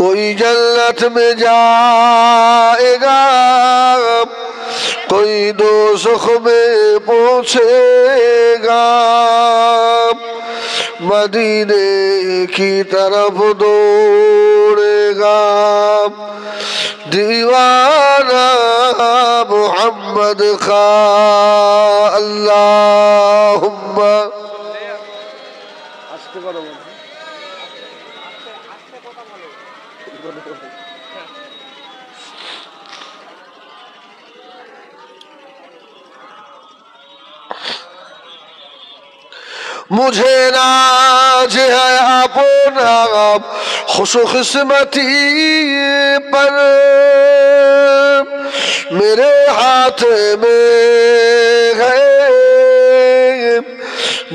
कोई जन्नत में जाएगा, कोई दोज़ख में पहुंचेगा। मदीने की तरफ दौड़ेगा दीवाना मोहम्मद का। अल्लाहुम्मा मुझे नाज है अपना खुशकिस्मती पर, मेरे हाथ में है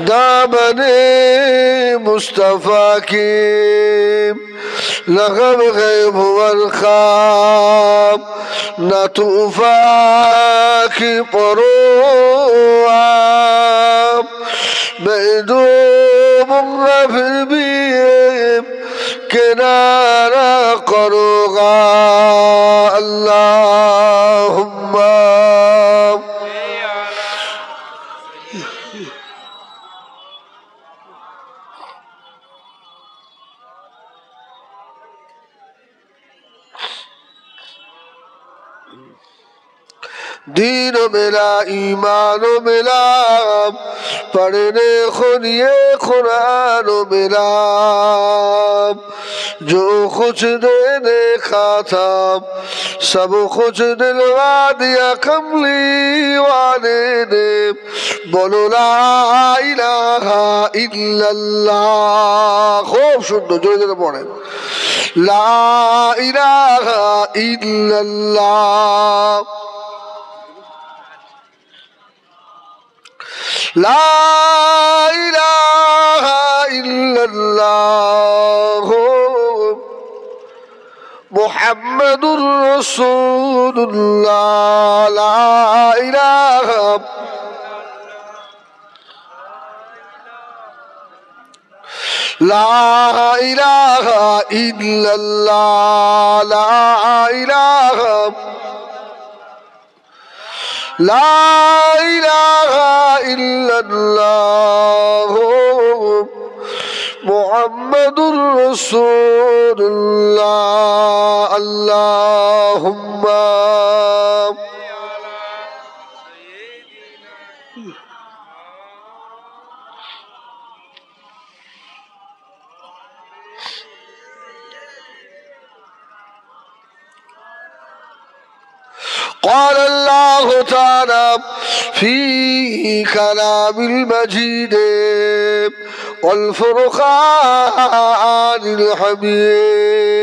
दामने मुस्तफा की। लगब है भुवन ख्वाब न तूफा की परोआब। मैं डूबूंगा फिर भी किनारा करूँगा। अल्लाहुम्मा दीन मिला ईमान मिला, पढ़ने खुनिए कुरान मिला। जो कुछ देने का था सब कुछ दिलवा दिया कमली वाले ने। बोलो ला इलाहा इल्लल्लाह। खूब सुंदर जोरे जोरे पढ़े ला इलाहा इल्लल्लाह। ला इलाहा इल्लल्लाह मुहम्मदुर रसूलुल्लाह। ला इलाहा ला इलाहा इल्लल्लाह। ला इलाहा ला इलाहा इल्लल्लाह मुहम्मदुर रसूलुल्लाह। अल्लाहुम्मा قال الله تعالى في كلام المجيد والفرقان الحميد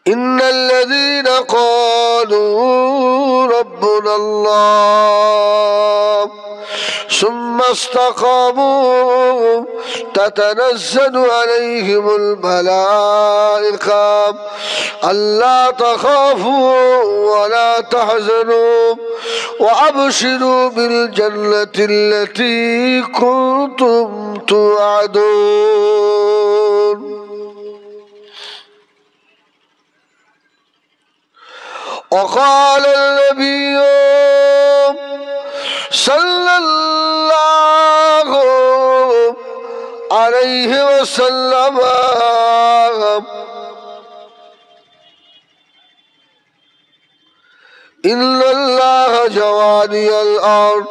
إن الذين قالوا ربنا الله ثم استقاموا تتنزل عليهم الملائكة ألا تخافوا ولا تحزنوا وأبشروا بالجنة التي كنتم توعدون. وقال النبي صلى الله عليه وسلم إن الله جواني الأرض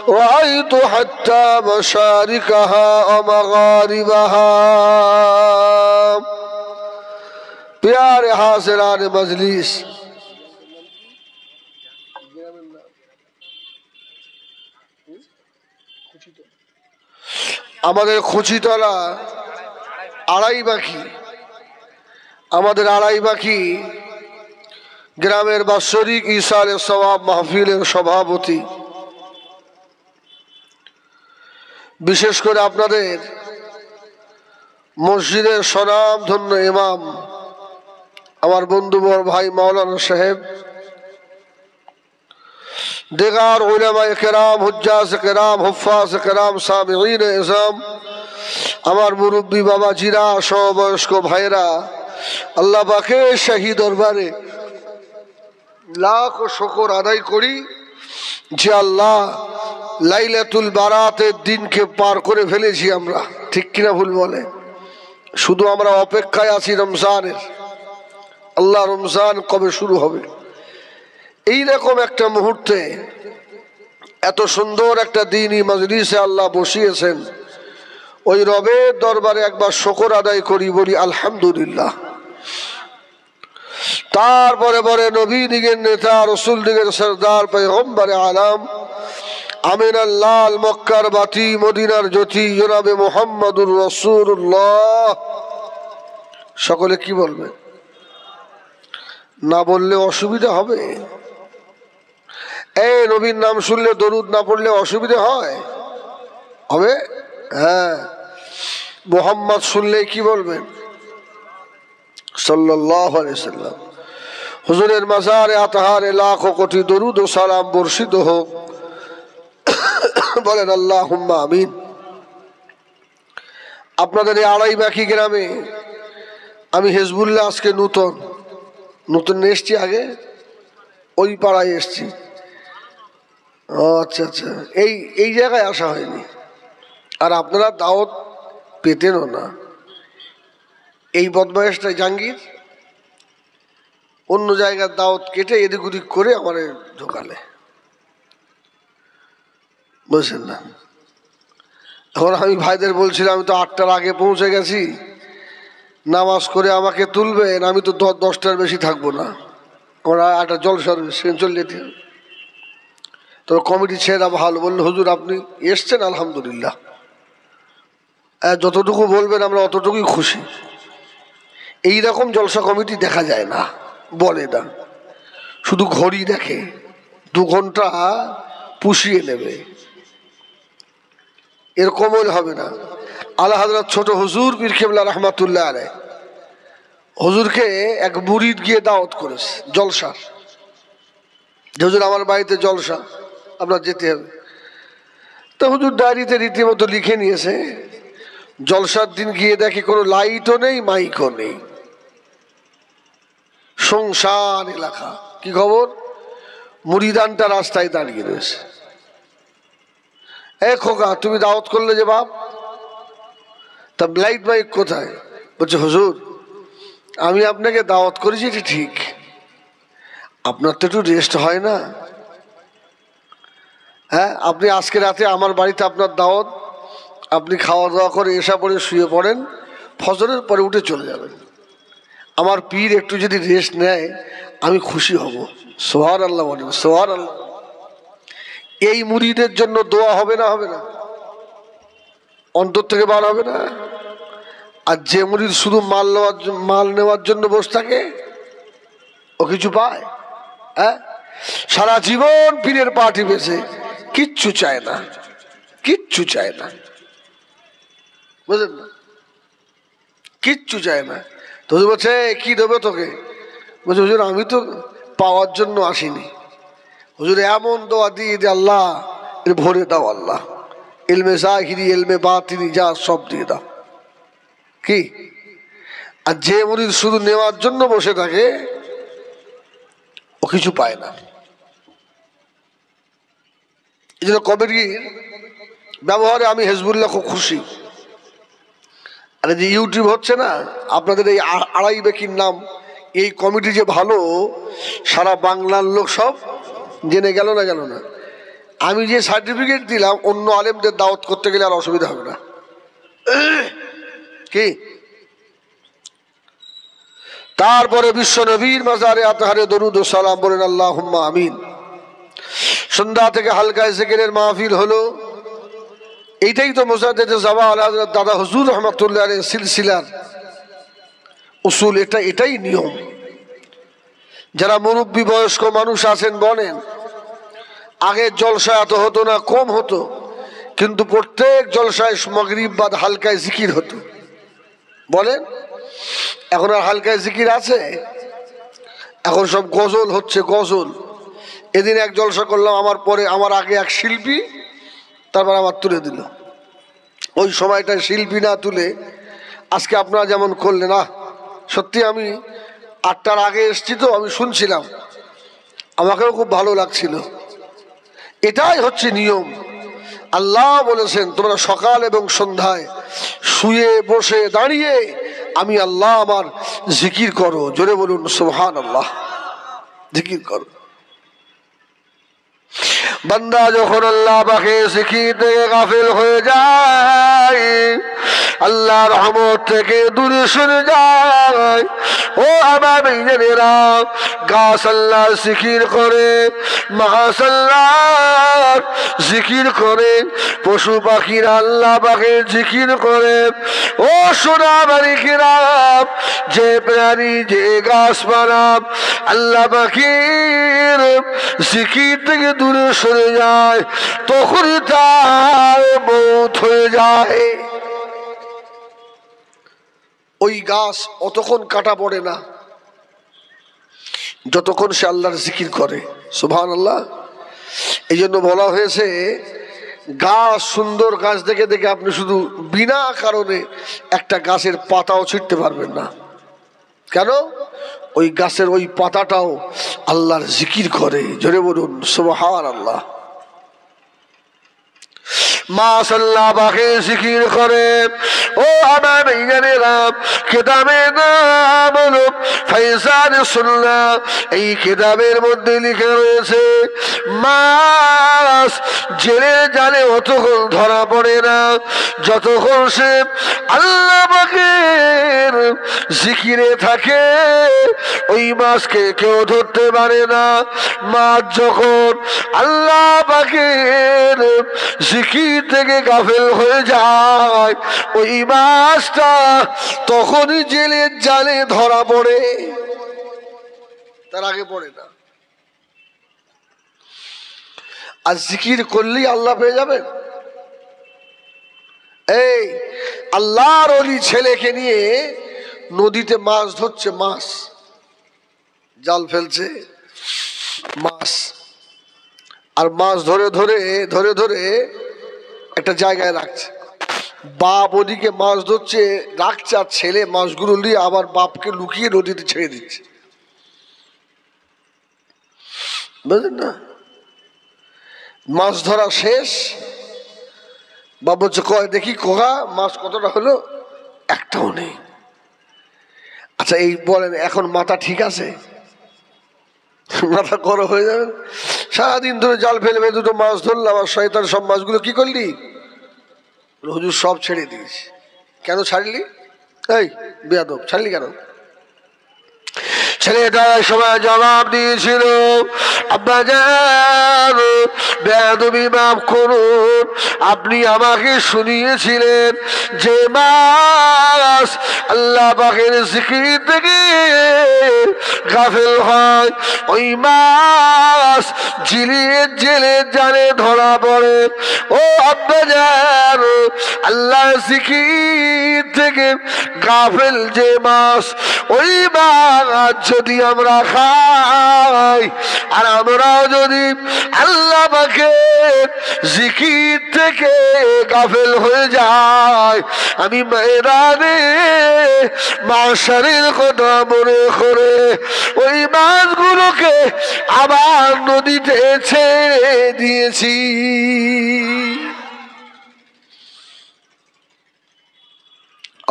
رأيت حتى مشاركها ومغاربها. प्यारे हाज़िरान मजलिस, আমাদের খুচিতলা আড়াইবাখী, আমাদের আড়াইবাখী গ্রামের বাৎসরিক ইসালে সওয়াব মাহফিলের সভাপতি, বিশেষ করে আপনাদের মসজিদের স্বনামধন্য ইমাম আমার বন্ধু বড় ভাই মাওলানা সাহেব, देगार उलमाए किराम, हुज्जाज किराम, हुफ्फाज किराम, सामिईन इज़ाम, আমার মুরব্বী বাবাজিরা, সমবয়স্ক ভাইরা, আল্লাহ পাকের শাহী দরবারে লাখ শুকর আদায় করি যে আল্লাহ লাইলাতুল বারাতের দিনকে পার করে ফেলেছি আমরা, ঠিক কিনা ভুল বলে? শুধু আমরা অপেক্ষায় আছি রমজানের। আল্লাহ রমজান কবে শুরু হবে? এইরকম একটা মুহূর্তে এত সুন্দর একটা দিনই মজলিসে আল্লাহ বসিয়েছেন। ওই রবের দরবারে একবার শুকর আদায় করি, বলি আলহামদুলিল্লাহ। তারপরে পরে নবী দিগের নেতা, রসুল দিগের সরদার, পয়গম্বরে আলাম, আমিনার লাল, মক্কার বাতি, মদিনার জ্যোতি, জনাবে মুহাম্মদুর রাসূলুল্লাহ। সকলে কি বলবে? না বললে অসুবিধা হবে। এই নবীর নাম শুনলে দরুদ না পড়লে অসুবিধা হয়? হবে? হ্যাঁ। মুহাম্মদ শুনলে কি বলবেন? সাল্লাল্লাহু আলাইহি সাল্লাম। হুজুরের মাজারে আতহারে লাখো কোটি দরুদ ও সালাম বর্ষিত হোক। বলেন আল্লাহুম্মা আমিন। আপনাদের এই আড়াইবাকি গ্রামে আমি হিজবুল্লাহ আজকে নতুন এসছি, আগে ওই পাড়ায় এসছি। ও আচ্ছা আচ্ছা, এই জায়গায় আসা হয়নি। আর আপনারা দাওয়াত পেতেনও না। এই বদমাইশটা জাহাঙ্গীর অন্য জায়গার দাওয়াত কেটে এদিক ওদিক করে আমারে ঢোকালে, বুঝছেন না? এখন আমি ভাইদের বলছিলাম, আমি তো 8টার আগে পৌঁছে গেছি, নামাজ করে আমাকে তুলবেন, আমি তো 10টার বেশি থাকবো না, আমার একটা জলসার চলে যেতে হবে। তো কমিটি ছেড়া ভালো বললো, হুজুর আপনি এসছেন আলহামদুলিল্লাহ, যতটুকু বলবেন আমরা অতটুকুই খুশি। এইরকম জলসা কমিটি দেখা যায় না, বলে না, শুধু ঘড়ি দেখে, 2 ঘন্টা পুষিয়ে নেবে, এরকম হবে না। আলা হযরত ছোট হুজুর পীর কেবলা রহমাতুল্লাহ আলাইহি, হুজুরকে এক মুরিদ গিয়ে দাওয়াত করেছে জলসার, হুজুর আমার বাড়িতে জলসা, আপনার যেতে হবে। তো হুজুর ডায়েরিতে রীতিমতো লিখে নিয়েছে, জলসার দিন গিয়ে দেখে কোনো লাইটও নেই, মাইকও নেই, সংসার এলাকা। কি খবর? মুরিদানটা রাস্তায় দাঁড়িয়ে রয়েছে। এ খোকা, তুমি দাওয়াত করলে যে বাপ, তা লাইট মাইক কোথায়? বলছে হুজুর আমি আপনাকে দাওয়াত করেছি, এটা ঠিক, আপনার তো একটু রেস্ট হয় না? হ্যাঁ, আপনি আজকে রাতে আমার বাড়িতে আপনার দাওয়াত, আপনি খাওয়া দাওয়া করে এসা পরে শুয়ে পড়েন, ফজরের পরে উঠে চলে যাবেন। আমার পীর একটু যদি রেস্ট নেয় আমি খুশি হব। সুবহানাল্লাহ বলেন, সুবহানাল্লাহ। এই মুরিদের জন্য দোয়া হবে না? হবে না? অন্তর থেকে বার হবে না? আর যে মুরিদ শুধু মাল নেওয়ার জন্য বসে থাকে, ও কিছু পায়? হ্যাঁ, সারা জীবন পীরের পা টিপেছে, কিচ্ছু চায় না, কিচ্ছু চায় না, বুঝলেন না? কিচ্ছু চায় না। তো বলছে কি দেবে তোকে? বলছে হুজুর আমি তো পাওয়ার জন্য আসিনি। হুজুর এমন দোয়া দিয়ে যে আল্লাহ এর ভরে দাও, আল্লাহ ইলমে জাহিরি ইলমে বাতিনি যা সব দিয়ে দাও। কি? আর যে মুরিদ শুধু নেওয়ার জন্য বসে থাকে ও কিছু পায় না। এই জন্য কমিটির ব্যবহারে আমি হিজবুল্লাহ খুব খুশি। আর যে ইউটিউব হচ্ছে না, আপনাদের এই আড়াই বেকির নাম, এই কমিটি যে ভালো, সারা বাংলার লোক সব জেনে গেল না? গেল না? আমি যে সার্টিফিকেট দিলাম, অন্য আলেমদের দাওয়াত করতে গেলে আর অসুবিধা হবে না। কি? তারপরে বিশ্ব নবীর মাজারে আতহারে দরুদ ও সালাম বলেন আল্লাহুম্মা আমিন। সন্ধ্যা থেকে হালকায় জিকিরের মাহফিল হলো। এইটাই তো মুজাদ্দিদ জাওয়াল হযরত দাদা হুজুর রহমাতুল্লাহ আলাইহি সিলসিলার উসুল, এটাই নিয়ম। যারা মুরব্বী বয়স্ক মানুষ আছেন বলেন, আগে জলসা এত হতো না, কম হতো, কিন্তু প্রত্যেক জলসায় মাগরিব বাদ হালকায় জিকির হতো। বলেন এখন আর হালকায় জিকির আছে? এখন সব গজল হচ্ছে, গজল। এদিন এক জলসা করলাম, আমার পরে আমার আগে এক শিল্পী, তারপর আমার তুলে দিল, ওই সময়টায় শিল্পী না তুলে আজকে আপনারা যেমন করলেন, না সত্যি আমি 8টার আগে এসছি তো আমি শুনছিলাম, আমাকেও খুব ভালো লাগছিল। এটাই হচ্ছে নিয়ম। আল্লাহ বলেছেন তোমরা সকাল এবং সন্ধ্যায় শুয়ে বসে দাঁড়িয়ে আমি আল্লাহ আমার জিকির করো। জোরে বলুন সুবহানাল্লাহ। জিকির করো। বান্দা যখন আল্লাহ পাকে জিকির থেকে গাফিল হয়ে যায়, আল্লাহ রহমত থেকে দূরে সরে যায়, ও আমার ভাইয়েরা, গাছ আল্লাহর জিকির করে, মাছ আল্লাহর জিকির করে, পশু পাখিরা আল্লাহ পাকের জিকির করে। ও সোনা মালিকেরা, যে প্রাণী যে গাছপালা আল্লাহ পাকের জিকির থেকে দূরে সরে যায় তখনই তার মৌত হয়ে যায়। ওই গাছ অতক্ষণ কাটা পড়ে না যতক্ষণ সে আল্লাহর জিকির করে। সুবহানাল্লাহ। এই জন্য বলা হয়েছে গাছ, সুন্দর গাছ দেখে দেখে আপনি শুধু বিনা কারণে একটা গাছের পাতাও ছিঁড়তে পারবেন না। কেন? ওই গাছের ওই পাতাটাও আল্লাহর জিকির করে। জোরে বলুন সুবহানাল্লাহ। মাস আল্লাহ পাকে জিকির করে। ও আমার ভাইয়েরা, কিতাবের নাম হলো ফায়সানে সুন্নাহ। এই কিতাবের মধ্যে লিখে রয়েছে মাছ জেলে জালে অতক্ষণ ধরা পড়ে না যতক্ষণ সে আল্লাহ পাকের জিকিরে থাকে। ওই মাছকে কেউ ধরতে পারে না। মাছ যখন আল্লাহ পাকের জিকির থেকে গাফেল হয়ে যায় ওই মাছটা তখনই জেলের জালে ধরা পড়ে, তার আগে পড়ে না। আর জিকির করলেই আল্লাহ পেয়ে যাবেন। এই আল্লাহর ওলি ছেলেকে নিয়ে নদীতে মাছ ধরছে, মাছ জাল ফেলছে, মাছ আর মাছ ধরে ধরে ধরে ধরে একটা জায়গায় রাখছে। বাপ ওদিকে মাছ ধরছে রাখছে, আর ছেলে মাছগুলো নিয়ে আবার বাপকে লুকিয়ে নদীতে ছেড়ে দিচ্ছে। বুঝলেন না? মাছ ধরা শেষ, বাপ বলছে কয় দেখি কোহা মাছ কতটা হলো, একটাও নেই। আচ্ছা এই বলেন এখন মাথা ঠিক আছে? মাথা গরম হয়ে যাবে। সারাদিন ধরে জাল ফেলবে, দুটো মাছ ধরলাম, আর শয়তান সব মাছগুলো কি করলি? হুজুর সব ছেড়ে দিয়েছি। কেন ছাড়লি? এই বেয়াদব, ছাড়লি কেন? ছেলেটা সময় জবাব দিয়েছিল, আব্বাজান বেয়াদবি মাফ করুন, আপনি আমাকে শুনিয়েছিলেন যে মাছ আল্লাহ পাকের জিকির থেকে গাফেল হয় ওই মাছ জেলে জালে ধরা পড়ে। ও আব্বাজান, আল্লাহ জিকির থেকে গাফেল যে মাছ, ওই মাছ যদি আমরা খাই আর আমরাও যদি আল্লাহ পাকের জিকির থেকে গাফেল হয়ে যায়, আমি ময়দানে মাশারের কথা মনে করে ওই মাছগুলোকে আবার নদীতে ছেড়ে দিয়েছি।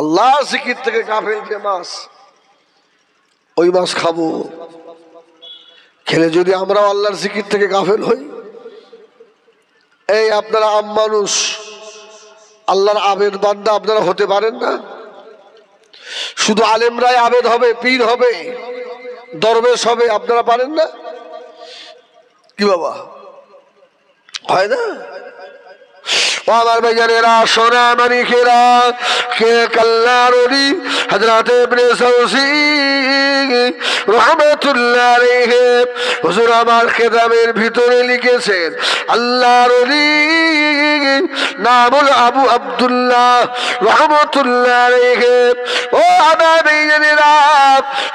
আল্লাহ জিকির থেকে গাফেল যে মাছ, ওই মাছ খাবো। খেলে যদি আমরা আল্লাহর জিকির থেকে গাফেল হই। এই আপনারা আম মানুষ, আল্লাহর আবেদ বান্দা আপনারা হতে পারেন না। শুধু আলেমরাই আবেদ হবে, পীর হবে, দরবেশ হবে, আপনারা পারেন না? কি বাবা, হয় না? আমার ভাইজানেরা, সোনা মানিকেরা, কে আল্লাহর ওলি হযরত ইবনে সাউসী রাহমাতুল্লাহ আলাইহি হুজুর আমার কিতাবের ভিতরে লিখেছেন, আল্লাহর ওলি নাম হলো আবু আব্দুল্লাহ রাহমাতুল্লাহ আলাইহি। ও আমার ভাইজানেরা,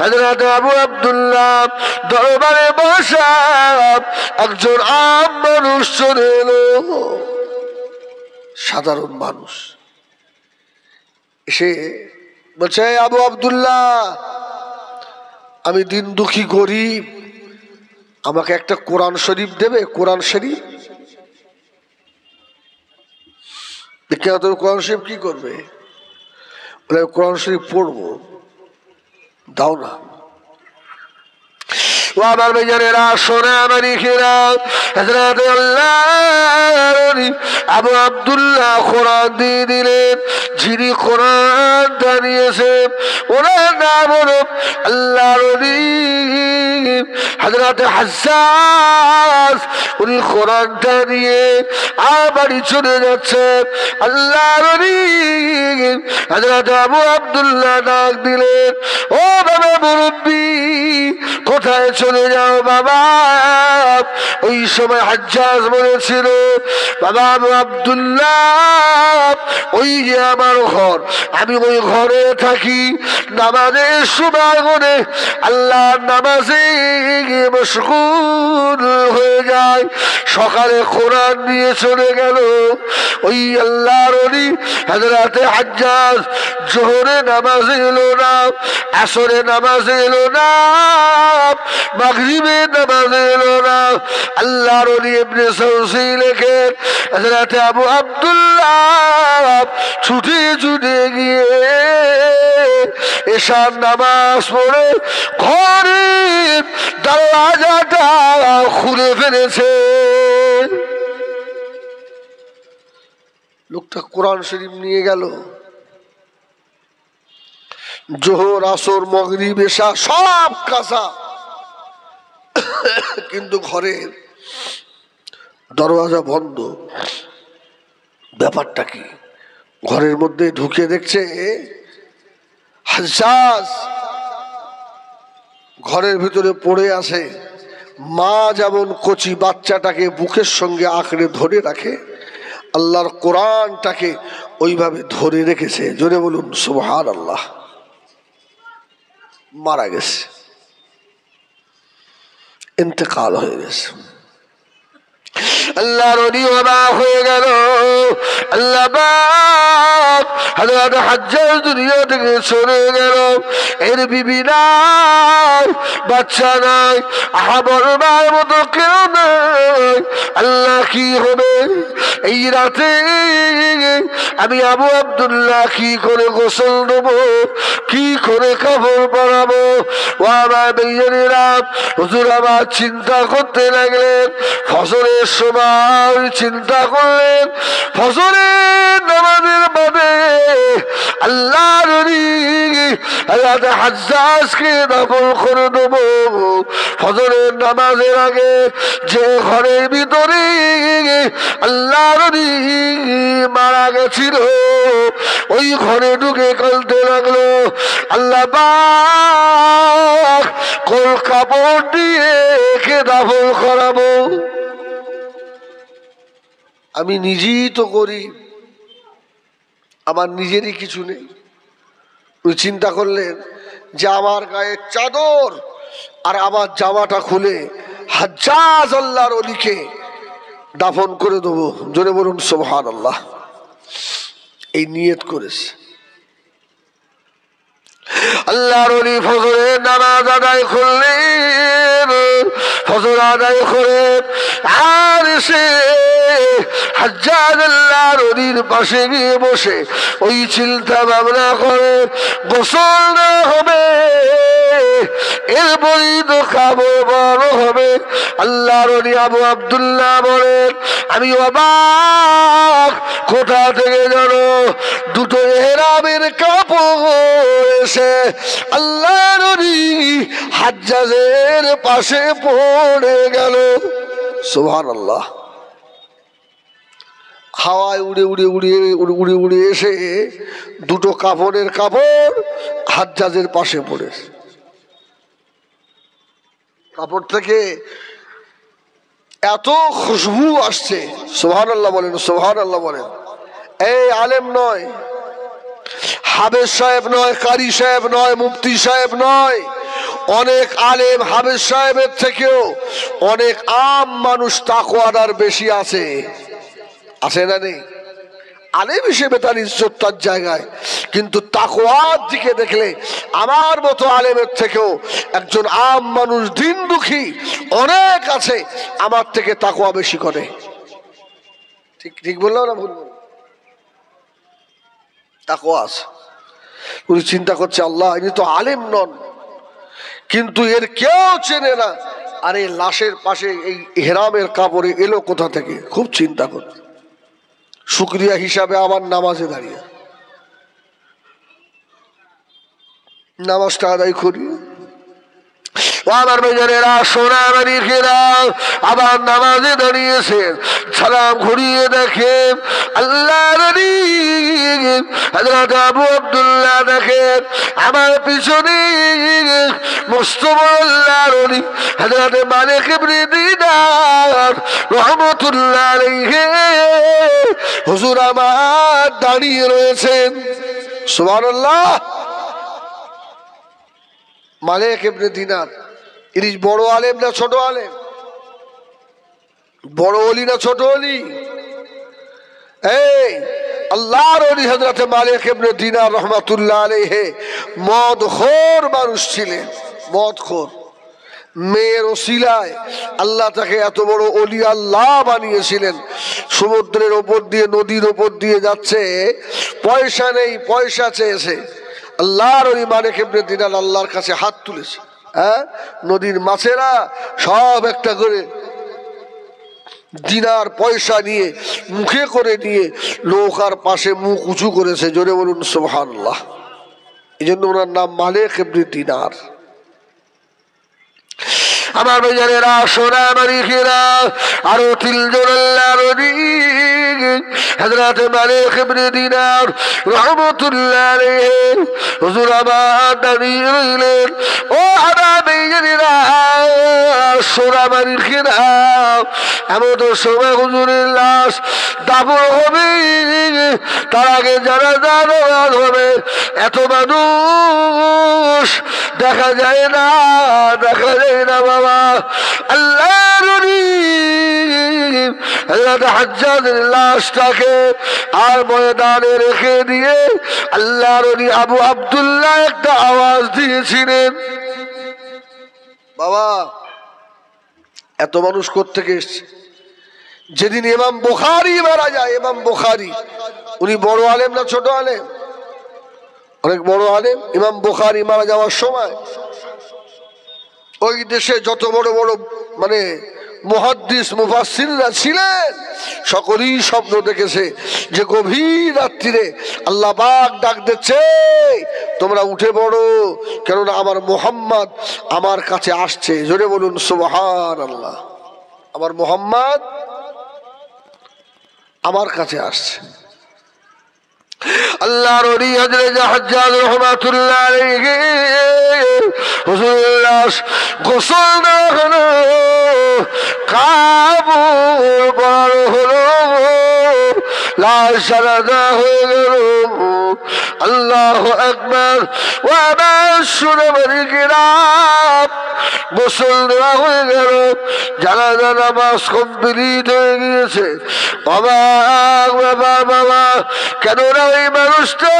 হযরত আবু আব্দুল্লাহ দরবারে বসা একজন আম মানুষ চলে এলো, সাধারণ মানুষ, এসে বলছে, আবু আব্দুল্লাহ, আমি দিন দুঃখী গরিব, আমাকে একটা কোরআন শরীফ দেবে? কোরআন শরীফ? কোরআন শরীফ কি করবে? বলে কোরআন শরীফ পড়বো, দাও না। আমার ভাইজানেরা, সোনা মানিকেরা, হযরত আল্লাহর আবু আব্দুল্লাহ কোরআন দিয়ে দিলেন। যিনি কোরআন দাঁড়িয়েছে ওনার নাম হলো আল্লাহর হযরত হাজ্জাজ। উনি কোরআনটা নিয়ে বাড়ি চলে যাচ্ছে। আল্লাহর হযরত আবু আব্দুল্লাহ ডাক দিলেন, ও বাবা মুরব্বী, কোথায় চলে যাও বাবা? ওই সময় হাজ্জাজ বলেছিল, বাবা আবু আব্দুল্লাহ, ওই যে আমার ঘর, আমি ওই ঘরে থাকি, নামাজের সময় করে আল্লাহ নামাজে মশগুল হয়ে যায়। সকালে কোরআন নিয়ে চলে গেল ওই আল্লাহর ওলি হযরত হাজ্জাজ। জোহরে নামাজ এলো না, আসরে নামাজ এলো না, মাগরিবে নামাজ এলো না। আল্লাহর ওলি ইবনে সাউসি লেখেন, হযরত আবু আব্দুল্লাহ ছুটে ছুটে গিয়ে এশার নামাজ পড়ে ঘরের দরওয়াজাটা খুলে ফেলেছে। লোকটা কোরআন শরীফ নিয়ে গেল, জোহর আসর মাগরিব এশা সব কাজা, কিন্তু ঘরের দরওয়াজা বন্ধ। ব্যাপারটা কি? ঘরের মধ্যে ঢুকে দেখছে হাজ্জাজ ঘরের ভিতরে পড়ে আছে। মা যেমন কচি বাচ্চাটাকে বুকের সঙ্গে আঁকড়ে ধরে রাখে, আল্লাহর কোরআনটাকে ওইভাবে ধরে রেখেছে। জোরে বলুন সুবহানাল্লাহ। মারা গেছে, ইন্তেকাল হয়ে গেছে। আল্লাহর ওলি অবাক হয়ে গেল। আল্লাহ পাক হযরত হাজ্জাজ দুনিয়া থেকে চলে গেল। এর বিবি নাই, বাচ্চা নাই, বলবার মতো কেউ নাই। আল্লাহ কি হবে? এই রাতে আমি আবু আব্দুল্লাহ কি করে গোসল দেবো, কি করে কাপড় পরাবো? ও আমার বেইমানেরা, হুজুর আবার চিন্তা করতে লাগলেন। ফজরের সময় চিন্তা করলেন, ফজরের নামাজের বাদে আল্লাহর ওলি হযরত হাজ্জাজকে দাফন করে দেব। ফজরের নামাজের আগে যে ঘরের ভিতরে আল্লাহর ওলি মারা গেছিল ওই ঘরে ঢুকে কাঁদতে লাগলো, আল্লাহ পাক কোন কাপড় দিয়ে কে দাফন করাবো? আমি নিজেই তো করি, আমার নিজেরই কিছু নেই। উনি চিন্তা করলেন যে আমার গায়ে চাদর আর আমার জামাটা খুলে হাজ্জাজ আল্লাহর ওলিকে দাফন করে দেবো। জোরে বলুন সুবহানাল্লাহ। এই নিয়ত করেছে। আল্লাহর ওলি ফজরের নামাজ আদায় করলেন, ফজর আদায় করে আর এসে হাজ্জাজ আল্লাহর ওলির পাশে গিয়ে বসে ওই চিন্তা ভাবনা করে, গোসল না হবে, এরপরই তো খাবো বড় হবে। আল্লাহর ওলি আবু আব্দুল্লাহ বলেন, আমি অবাক, কোথা থেকে জানো দুটো এহরামের কাপড় এসে আল্লাহর ওলি হাজ্জাজের পাশে পড়ে গেল। সুবহানাল্লাহ। হাওয়ায় উড়ে উড়ে উড়িয়ে উড়ে উড়ে এসে দুটো কাপড়ের কাপড় হাজ্জাজের পাশে পড়েছে। কাপড় থেকে এত খুশবু আসছে, সুবহানাল্লাহ বলেন, সুবহানাল্লাহ বলেন। এই আলেম নয়, হাফেজ সাহেব নয়, কারি সাহেব নয়, মুফতি সাহেব নয়, অনেক আলেম হাফেজ সাহেবের থেকেও অনেক আম মানুষ তাকওয়াদার বেশি আছে। আছে না নেই? আলেম হিসেবে তার ইজ্জত তার জায়গায়, কিন্তু তাকওয়ার দিকে দেখলে আমার মতো আলেমের থেকেও একজন আম মানুষ দিন দুঃখী অনেক আছে, আমার থেকে তাকওয়া বেশি করে। ঠিক ঠিক বললাম না ভুল বললাম? তাকওয়া আছে। উনি চিন্তা করছে আল্লাহ ইনি তো আলেম নন, কিন্তু এর কেউ চেনে না, আর এই লাশের পাশে এই হেরামের কাপড়ে এলো কোথা থেকে? খুব চিন্তা করছে। শুকরিয়া হিসাবে আবার নামাজে দাঁড়িয়ে নামাজটা আদায় করি। আমার মেজরেরা সোনামানিকেরা আবার নামাজে দাঁড়িয়েছেন, সালাম ঘুরিয়ে দেখেন আল্লাহ নবী হযরত আবু আব্দুল্লাহ দেখেন আমার পিছনে মুস্তফা আল্লাহ নবী হযরত মালিক ইবনে দিনার রাহমাতুল্লাহ আলাইহি হুজুর আমার দাঁড়িয়ে রয়েছেন। সুবহানাল্লাহ। মালিক ইবনে দিনার ইনি বড় আলেম না ছোট আলেম? বড় ওলি না ছোট ওলি? এই আল্লাহর ওলি হযরত মালিক ইবনে দিনার রাহমাতুল্লাহ আলাইহি মদখোর মানুষ ছিলেন, মদখোর। মেয়ের ওসিলায় আল্লাহ তাকে এত বড় ওলি আল্লাহ বানিয়েছিলেন। সমুদ্রের ওপর দিয়ে নদীর ওপর দিয়ে যাচ্ছে, পয়সা নেই, পয়সা চেয়েছে। আল্লাহর ওলি মালিক ইবনে দিনার আল্লাহর কাছে হাত তুলেছে। হ্যাঁ, নদীর মাছেরা সব একটা করে দিনার পয়সা নিয়ে মুখে করে নিয়ে নৌকার পাশে মুখ উঁচু করেছে। জোরে বলুন সুবহানাল্লাহ। এই জন্য ওনার নাম মালিক ইবনে দিনার। আমার বেজারেরা সোনামানিকেরা আরো তিনজন আল্লাহর ওলি হযরত মালিক ইবনে দিনার রাহমাতুল্লাহ আলাইহি হুজুর আবার দাঁড়িয়ে রইলেন। ও আমার বেজারেরা সোনামানিকেরা এমন সময় হুজুরের লাশ দাফন হবে, তার আগে জানাজা নামাজ হবে। এত মানুষ দেখা যায় না, দেখা যায় না বাবা। আল্লাহর ওলি হযরত হাজ্জাজের লাশটাকে আর ময়দানে রেখে দিয়ে আল্লাহর ওলি আবু আব্দুল্লাহ একটা আওয়াজ দিয়েছিলেন, বাবা এত মানুষ কোত্থেকে এসছে? যেদিন ইমাম বুখারী মারা যায়, ইমাম বুখারী উনি বড় আলেম না ছোট আলেম? অনেক বড় আলেম। ইমাম বুখারী মারা যাওয়ার সময় ওই দেশে যত বড় বড় মানে মুহাদ্দিস মুফাসসিররা ছিলেন সকলেই স্বপ্ন দেখেছে যে গভীর রাত্রিরে আল্লাহ পাক ডাক দিচ্ছে, তোমরা উঠে পড়ো, কেননা আমার মুহাম্মদ আমার কাছে আসছে। জোরে বলুন সুবহানাল্লাহ। আমার মুহাম্মদ আমার কাছে আসছে। আল্লাহর ওলি হযরত হাজ্জাজ রাহমাতুল্লাহ আলাইহি হুজুরের লাশ গোসল দেওয়া হলো, কাপড় পরা হলো, লাশ জানাজা হয়ে গেল। আল্লাহু আকবার। ওয়া আমার সোনামানিকেরা গোসল দেওয়া হয়ে গেল, জানাজা নামাজ কমপ্লিট হয়ে গিয়েছে। অবাক ব্যাপার বাবা, কেননা ওই মানুষটা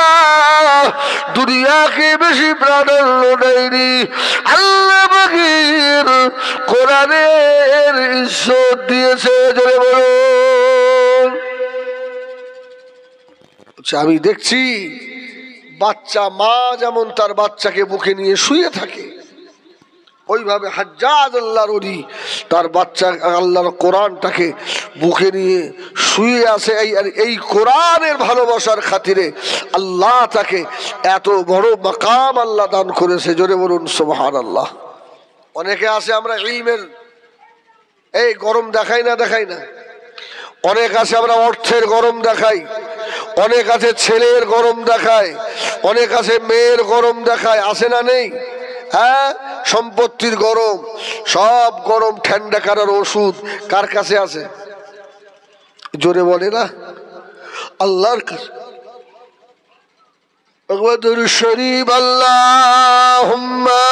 দুনিয়াকে বেশি প্রাধান্য দেয়নি, আল্লাহ পাকের কোরআনের ইজ্জত দিয়েছে। জোরে বলুন। আমি দেখছি বাচ্চা মা যেমন তার বাচ্চাকে বুকে নিয়ে শুয়ে থাকে, ওইভাবে হাজ্জাজ আল্লাহর ওলি তার বাচ্চা আল্লাহর কোরআনটাকে বুকে নিয়ে শুয়ে আছে। এই কোরআনের ভালোবাসার খাতিরে আল্লাহ তাকে এত বড় মাকাম আল্লাহ দান করেছে। জোরে বলুন সুবহানাল্লাহ। অনেকে আছে আমরা ইলমের এই গরম দেখাই না, অনেক আছে আমরা অর্থের গরম দেখাই, অনেক আছে ছেলের গরম দেখায়, অনেক আছে মেয়ের গরম দেখায়, আছে না নেই? হ্যাঁ, সম্পত্তির গরম, সব গরম ঠান্ডা করার ওষুধ কার কাছে আছে? জোরে বলে না, আল্লাহর কাছে। দরুদ শরীফ আল্লাহুম্মা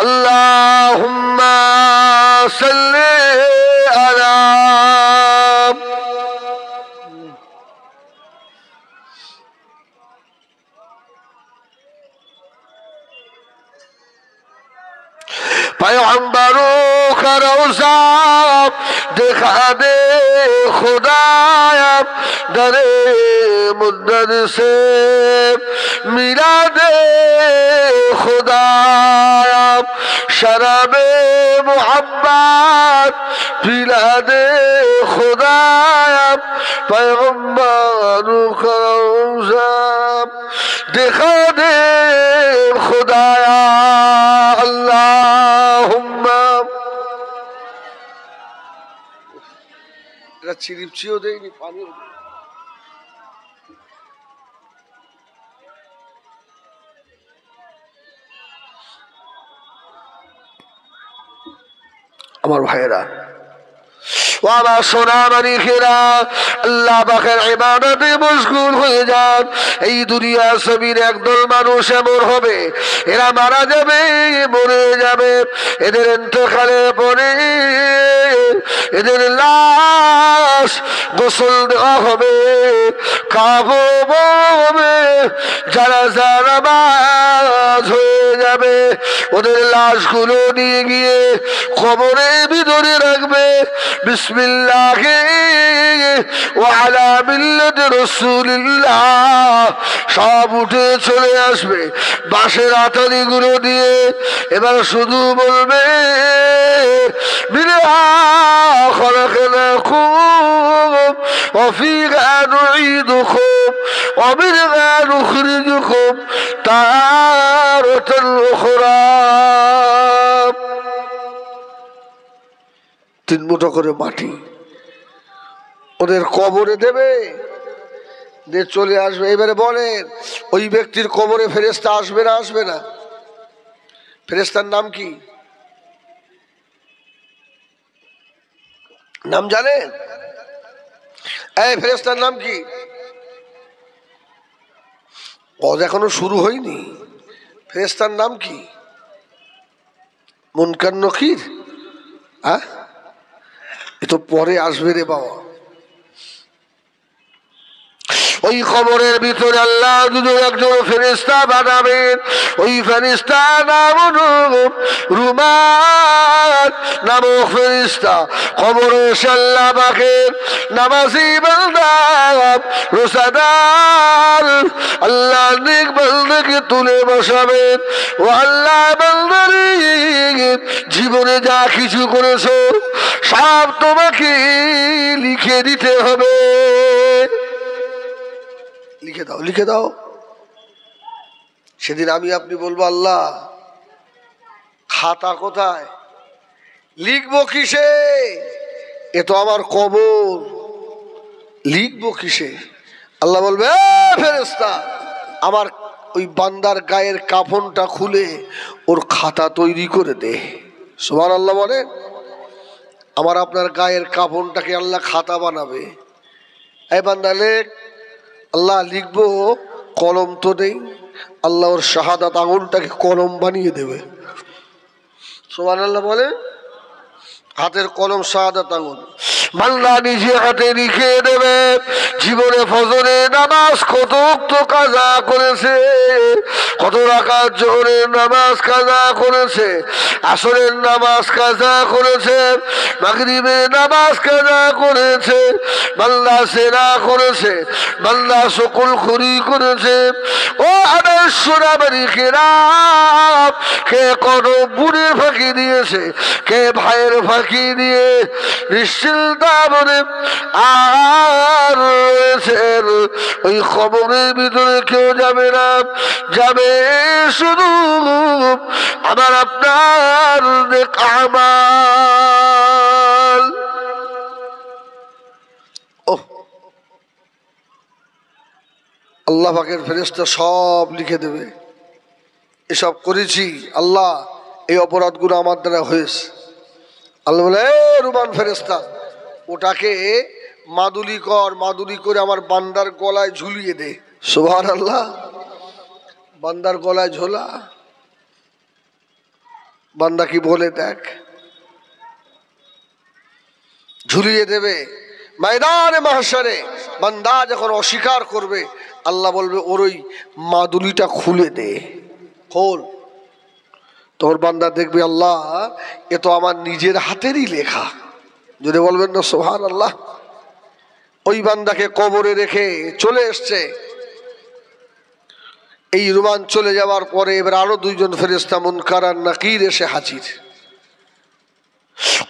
আল্লাহুম্মা সাল্লি আলা पैगंबरों का रोज़ा दिखा दे खुदाया दरे मुद्दत से मिला दे खुदाया शराबे मोहब्बत पिला दे खुदाया पैगंबरों का रोज़ा दिखा दे खुदाया চিরিপচিও দেয়নি পানিও আমার ভাইয়েরা আমার সোনা মানিকেরা আল্লাহ পাকের ইবাদতে মশগুল হয়ে যান। এই দুনিয়া জমিন একদল মানুষ এমন হবে এরা মারা যাবে মরে যাবে, এদের ইন্তেকালের পরে এদের লাশ গোসল দেওয়া হবে, কাফন হবে, জানাজা নামাজ হয়ে যাবে, ওদের লাশগুলো নিয়ে গিয়ে কবরের ভিতরে রাখবে। বিসমিল্লাহি ওয়া আলা মিল্লাতি রাসূলিল্লাহ সব উঠে চলে আসবে বাঁশের আতারিগুলো দিয়ে। এবার শুধু বলবে মিনহা খলাকনাকুম ওয়া ফীহা নুঈদুকুম ওয়া মিনহা নুখরিজুকুম তারাতান উখরা। 3 মুঠো করে মাটি ওদের কবরে দেবে, দিয়ে চলে আসবে। এবারে বলেন ওই ব্যক্তির কবরে ফেরেশতা আসবে না আসবে না? ফেরেশতার নাম কি? নাম জানেন? এই ফেরেশতার নাম কি? ওজ এখনো শুরু হয়নি। ফেরেশতার নাম কি? মুনকার নকির? হ্যাঁ, এ তো পরে আসবে রে বাবা। ওই কবরের ভিতরে আল্লাহ দুজন একজন ফেরেশতা বানাবেন। ওই ফেরেশতা নাম রুমান নামক ফেরেশতা কবরে আল্লাহ পাকের নামাজি বান্দা রোজাদার আল্লাহ নেক বান্দাকে তুলে বসাবেন। ও আল্লাহ বান্দারে জীবনে যা কিছু করেছো সব তোমাকে লিখে দিতে হবে। লিখে দাও লিখে দাও। সেদিন আমি আপনি বলবো আল্লাহ খাতা কোথায়, লিখবো কিসে? এ তো আমার কবর, লিখবো কিসে? আল্লাহ বলবে ফেরেশতা আমার ওই বান্দার গায়ের কাফনটা খুলে ওর খাতা তৈরি করে দে। সুবহানাল্লাহ বলে। আমার আপনার গায়ের কাফনটাকে আল্লাহ খাতা বানাবে। এই বান্দা লেখ। আল্লাহ লিখবো, কলম তো নেই। আল্লাহ ওর শাহাদাত আঙুলটাকে কলম বানিয়ে দেবে। সুবহানাল্লাহ বলে। হাতের কলম শাহাদাত আঙুল বান্দা নিজে হাতে লিখে দেবে। জীবনে ফজরে নামাজ কত ওয়াক্ত কাজা করেছে, কত রাকাত জোহরের নামাজ কাজা করেছে, আসরের নামাজ কাজা করেছে, মাগরিবের নামাজ কাজা করেছে, বান্দা সেনা করেছে, বান্দা সকল খুরি করেছে। ও আমার সোনা মানিকেরা, কে কোন বুড়ির ফাঁকি দিয়েছে, কে ভাইয়ের ফাঁকি দিয়ে নিশ্চিন্তা মনে আর রয়েছেন ওই কবরের ভিতরে কেউ যাবে না, যাবে শুধু আমার আপনার নেক আমাল। আল্লাহ পাকের ফেরেশতা সব লিখে দেবে। এসব করেছি আল্লাহ, এই অপরাধগুলো আমার দ্বারা হয়েছে। আল্লাহ বলে রুমান ফেরেশতা ওটাকে মাদুলি কর, মাদুলি করে আমার বান্দার গলায় ঝুলিয়ে দে। সুবহানাল্লাহ। বান্দার গলায় ঝোলা। বান্দা কি বলে দেখ, ঝুলিয়ে দেবে ময়দানে মাহশারে। বান্দা যখন অস্বীকার করবে, আল্লাহ বলবে ওর ওই মাদুলিটা খুলে দে, খোল। তোর বান্দা দেখবে আল্লাহ এ তো আমার নিজের হাতেরই লেখা। যদি বলবেন না সুবহানাল্লাহ। ওই বান্দাকে কবরে রেখে চলে এসছে। এই রুমান চলে যাওয়ার পরে এবার আরো দুইজন ফেরেশতা মুনকার আর নাকির এসে হাজির।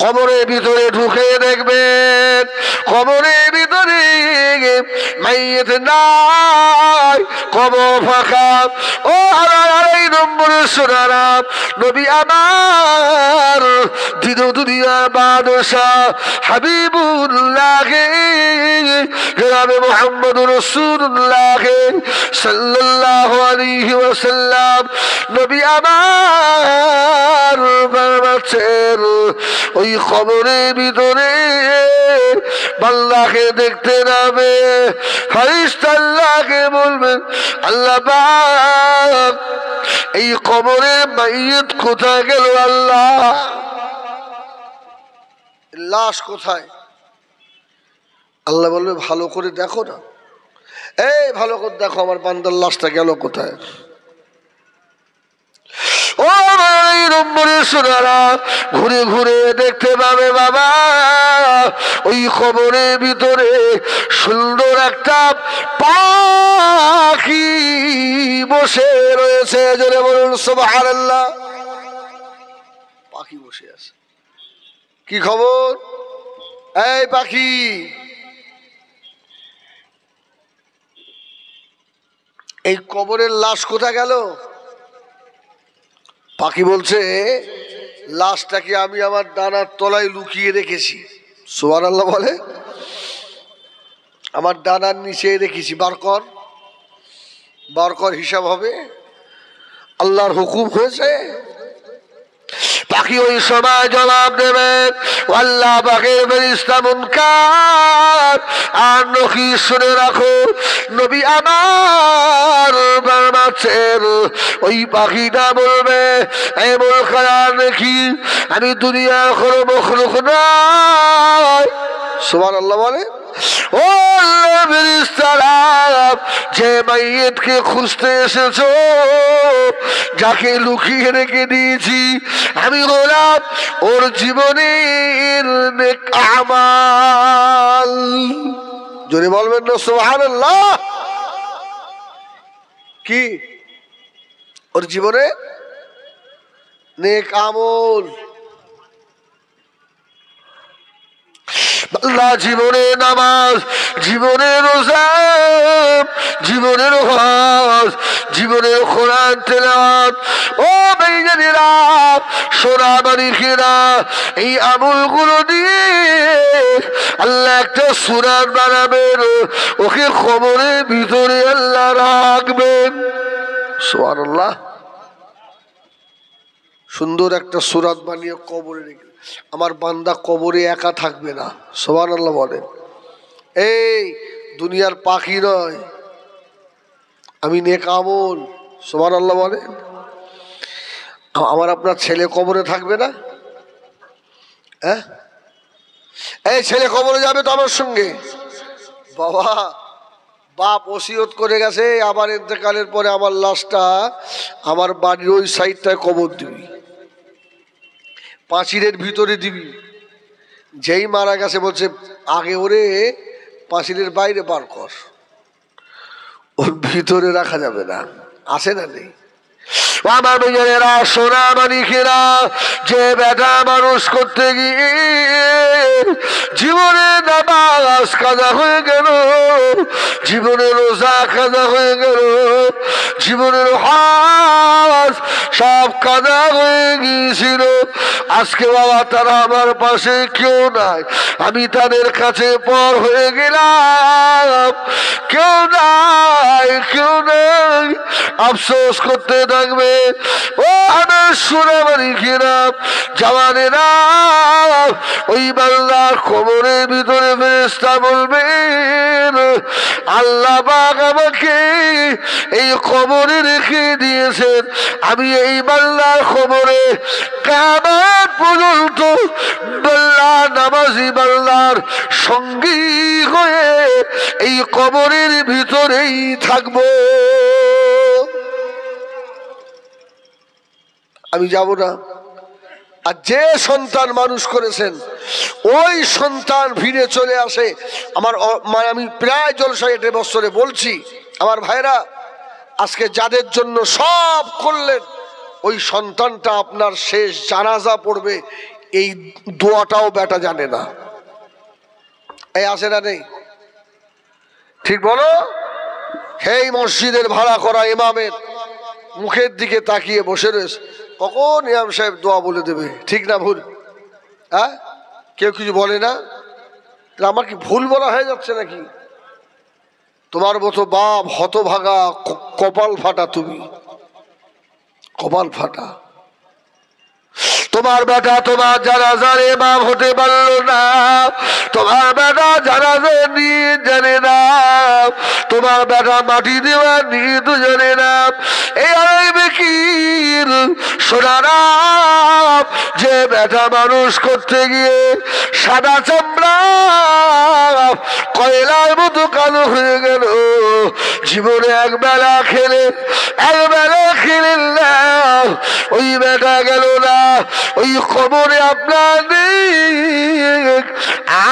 কবরের ভিতরে ঢুকে দেখবেন কবরের ভিতরে মাইয়িত নাই, কবর ফাঁকা। ও আড়াই নম্বরে সোনারা নবী আমার দিন দুনিয়ার বাদশাহ হাবিবুল্লাহ জনাবে মুহাম্মদুর রাসূলুল্লাহ সাল্লাল্লাহু আলাইহি ওয়াসাল্লাম নবী আমার বারবাচ্ছেন ওই খবরের ভিতরে বান্দাকে দেখতে নামে ফেরেশতা আল্লাহকে বলবেন আল্লাহ পাক এই কবরে মাইয়িত কোথায় গেল, আল্লাহ লাশ কোথায়? আল্লাহ বলবে ভালো করে দেখো না, এই ভালো করে দেখো আমার বান্দার লাশটা গেল কোথায়। ও নম্বরে সোনারা ঘুরে ঘুরে দেখতে পাবে বাবা ওই খবরের ভিতরে সুন্দর একটা পাখি বসে রয়েছে। জোরে বলুন সুবহানাল্লাহ। পাখি বসে আছে। কি খবর? এই পাখি, এই কবরের লাশ কোথায় গেল? পাখি বলছে লাশটাকে আমি আমার ডানার তলায় লুকিয়ে রেখেছি। সুবহানাল্লাহ বলে, আমার ডানার নিচে রেখেছি, বার কর, বার কর, হিসাব হবে। আল্লাহর হুকুম হয়েছে। পাখি ওই সময় জবাব দেবেন আল্লাহ পাকের ফেরেশতা মুনকার আর নকির শুনে রাখো নবী আমার বারবাচ্ছেন ওই পাখিটা বলবে এমন খারাপ দেখি আমি দুনিয়ার কোনো মখলুক নয়। সুবহানাল্লাহ বলে। ও ফেরেশতারা যে মাইয়িতকে খুঁজতে এসেছো, যাকে লুকিয়ে রেখে দিয়েছি আমি হলাম ওর জীবনের নেক আমাল। যদি বলবেন না সুবহানাল্লাহ। কি ওর জীবনে নেক আমল? আল্লাহ জীবনে নামাজ, জীবনে রোজা, জীবনের হজ, জীবনের কোরআন তেলাওয়াত, ও বেঈমানেরা সোনা মানিকেরা এই আমলগুলো দিয়ে আল্লাহ একটা সূরা বানাবেন, ওকে কবরের ভিতরে আল্লাহ রাখবেন। সুবহানাল্লাহ। সুন্দর একটা সূরা বানিয়ে কবরে রেখে আমার বান্দা কবরে একা থাকবে না। সুবহানাল্লাহ বলেন। এই দুনিয়ার পাখি নয়, আমি নেক আমল। সুবহানাল্লাহ বলেন। আমার আপনার ছেলে কবরে থাকবে না? হ্যাঁ, এই ছেলে কবরে যাবে তো আমার সঙ্গে। বাবা বাপ ওসিয়ত করে গেছে আমার ইন্তেকালের পরে আমার লাশটা আমার বাড়ির ওই সাইডটায় কবর দিবি, পাঁচিলের ভিতরে দিবি। যেই মারা গেছে বলছে আগে ওরে পাঁচিলের বাইরে বার কর, ওর ভিতরে রাখা যাবে না। আছে না নেই? আমার মেয়েরা সোনা মানিকেরা যে বেটা মানুষ করতে গিয়ে জীবনে নামাজ কাজা হয়ে গেল, জীবনে রোজা কাজা হয়ে গেল, জীবনের হজ সব কাজা হয়ে গিয়েছিল। আজকে বাবা তারা আমার পাশে কেউ নাই, আমি তাদের কাছে পর হয়ে গেলাম। কেউ নাই, কেউ নেই। আফসোস করতে থাকবে। ও আমার সোনামানিকেরা, জওয়ানেরা, ওই বান্দার কবরের ভিতরে ফেরেশতা বলবেন, আল্লাহ পাক আমাকে এই কবরে রেখে দিয়েছেন, আমি এই বান্দার কবরে কিয়ামত পর্যন্ত বান্দার নামাজি বান্দার সঙ্গী হয়ে এই কবরের ভিতরেই থাকবো, আমি যাব না। আর যে সন্তান মানুষ করেছেন ওই সন্তান ফিরে চলে আসে। আমি প্রায় জলসায় 1 বছরে বলছি, আমার ভাইরা, আজকে যাদের জন্য সব করলেন, ওই সন্তানটা আপনার শেষ জানাজা পড়বে, এই দোয়াটাও বেটা জানে না। এই আসে না নেই? ঠিক বলো? এই মসজিদের ভাড়া করা ইমামের মুখের দিকে তাকিয়ে বসে রয়েছে, কখন ইমাম সাহেব দোয়া বলে দেবে, ঠিক না ভুল? হ্যাঁ, কেউ কিছু বলে না? আমার কি ভুল বলা হয়ে যাচ্ছে নাকি? তোমার মতো বাপ হতভাগা, কপাল ফাটা, তুমি কপাল ফাটা। তোমার বেটা তোমার জানাজার ইমাম হতে পারলো না, তোমার বেটা জানাজা নিয়ে জানে না, তোমার বেটা মাটি দেওয়া নিয়ে তো জানে না। এই আড়াই বেকির সোনারা, যে বেটা মানুষ করতে গিয়ে সাদা চামড়া কয়লার মতো কালো হয়ে গেল, জীবনে একবেলা খেলেন না, ওই বেটা গেল না, ওই খবরে আপনার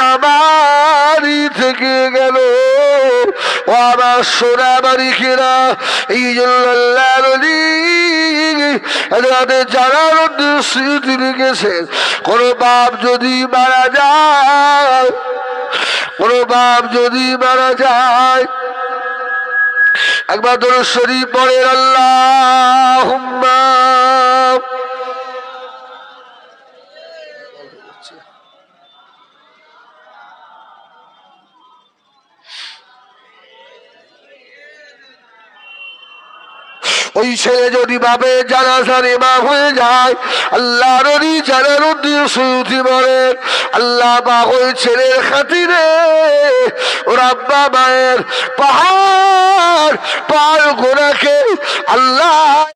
আমারই থেকে গেল। ও আমার সোনা বাড়িকেরা, এই জন্য জানার স্মৃতি লিখেছেন, কোন বাপ যদি মারা যায়, কোন বাপ যদি মারা যায়, একবার দরুদ শরীফ পড়েন, আল্লাহুম্মা ওই ছেলে যদি বাপে জানাজার ইমাম হয়ে যায়, আল্লাহর ওলি জালালউদ্দিন সুয়ুতী বলেন, আল্লাহ পাক ওই ছেলের খাতিরে ওর আব্বা মায়ের পাহাড় পার গোনাকে আল্লাহ